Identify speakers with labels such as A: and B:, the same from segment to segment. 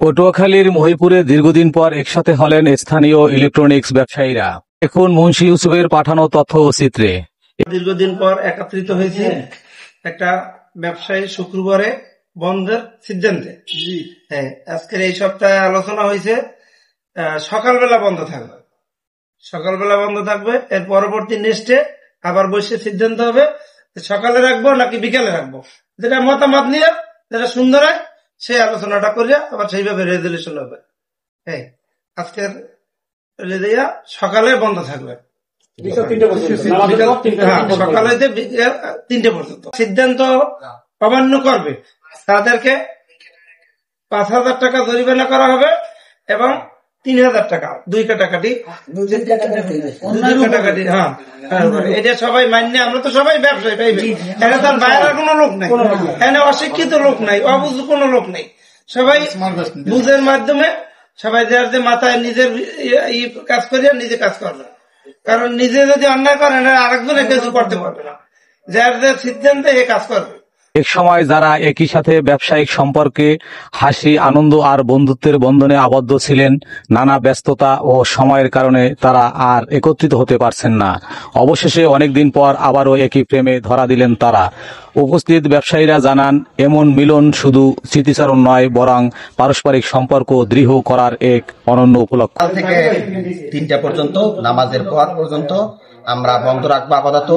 A: পটুয়াখালীর মহিপুরে দীর্ঘদিন পর একসাথে হলেন স্থানীয় ইলেকট্রনিক্স ব্যবসায়ীরা। এখন মুন্সি ইউসুফের পাঠানো তথ্য ও চিত্রে।
B: দীর্ঘদিন পর একত্রিত হয়েছে একটা ব্যবসায়ী শুক্রবারে বন্ধের সিদ্ধান্তে। হ্যাঁ, আজকের এই সপ্তাহে আলোচনা হয়েছে সকালবেলা বন্ধ থাকবে, সকালবেলা বন্ধ থাকবে। এর পরবর্তী নেক্সটে আবার বসে সিদ্ধান্ত হবে সকালে রাখবো নাকি বিকেলে রাখবো। যেটা মতামত নিয়ে যেটা সুন্দর হয় সেই আলোচনাটা করিয়া আবার সেইভাবে রেজলিউশন হবে। হ্যাঁ, আজকের সকালে বন্ধ থাকবে, সকালে 3টে পর্যন্ত। সিদ্ধান্ত অমান্য করবে তাদেরকে 5,000 টাকা জরিমানা করা হবে এবং 3,000 টাকা, 2 কাটাকাটি। হ্যাঁ, এটা সবাই মান্য। আমরা তো সবাই ব্যবসায়ী পাইবে, এখানে তার বাইরের কোনো লোক নাই, এখানে অশিক্ষিত লোক নাই, অবুঝ কোনো লোক নেই। সবাই বুঝের মাধ্যমে সবাই যার যে মাথায় নিজের কাজ করিয়া নিজে কাজ করবে। কারণ নিজে যদি অন্যায় করেন আরেকজন কিছু করতে পারবে না, যার যে সিদ্ধান্তে এ কাজ করবে।
A: এক সময় যারা একই সাথে ব্যবসায়িক সম্পর্কে হাসি, আনন্দ আর বন্ধুত্বের বন্ধনে আবদ্ধ ছিলেন, নানা ব্যস্ততা ও সময়ের কারণে তারা আর একত্রিত হতে পারছেন না। অবশেষে অনেকদিন পর আবারও একই প্রেমে ধরা দিলেন তারা। উপস্থিত ব্যবসায়ীরা জানান, এমন মিলন শুধু স্মৃতিচারণ নয়, বরং পারস্পরিক সম্পর্ক দৃঢ় করার এক অনন্য উপলক্ষ।
C: সকাল থেকে 3টা পর্যন্ত, নামাজের পর পর্যন্ত আমরা বন্ধ রাখবো আপাতত।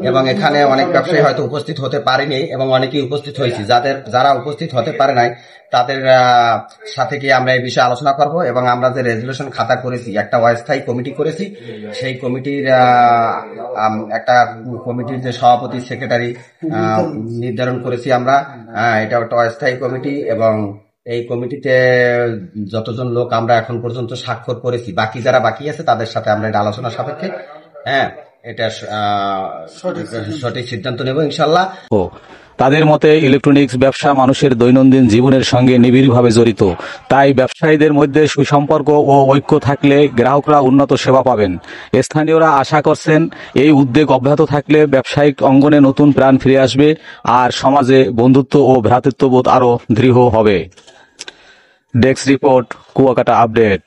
C: এবং এখানে অনেক ব্যবসায়ী হয়তো উপস্থিত হতে পারেনি এবং অনেকেই উপস্থিত হয়েছি। যারা উপস্থিত হতে পারে নাই তাদের সাথে গিয়ে আমরা এই বিষয়ে আলোচনা করব। এবং আমরা যে রেজলিউশন খাতা করেছি, একটা অস্থায়ী কমিটি করেছি, সেই কমিটির যে সভাপতি, সেক্রেটারি নির্ধারণ করেছি আমরা। এটা একটা অস্থায়ী কমিটি এবং এই কমিটিতে যতজন লোক আমরা এখন পর্যন্ত স্বাক্ষর করেছি, যারা বাকি আছে তাদের সাথে আমরা এটা আলোচনা সাপেক্ষে এটা সঠিক সিদ্ধান্ত নেব ইনশাল্লাহ।
A: তাদের মতে ইলেকট্রনিক্স ব্যবসা মানুষের দৈনন্দিন জীবনের সঙ্গে নিবিড়ভাবে জড়িত। তাই ব্যবসায়ীদের মধ্যে সুসম্পর্ক ও ঐক্য থাকলে গ্রাহকরা উন্নত সেবা পাবেন। স্থানীয়রা আশা করছেন, এই উদ্যোগ অব্যাহত থাকলে ব্যবসায়িক অঙ্গনে নতুন প্রাণ ফিরে আসবে আর সমাজে বন্ধুত্ব ও ভ্রাতৃত্ববোধ আরও দৃঢ় হবে। Desk report, Kuakata update.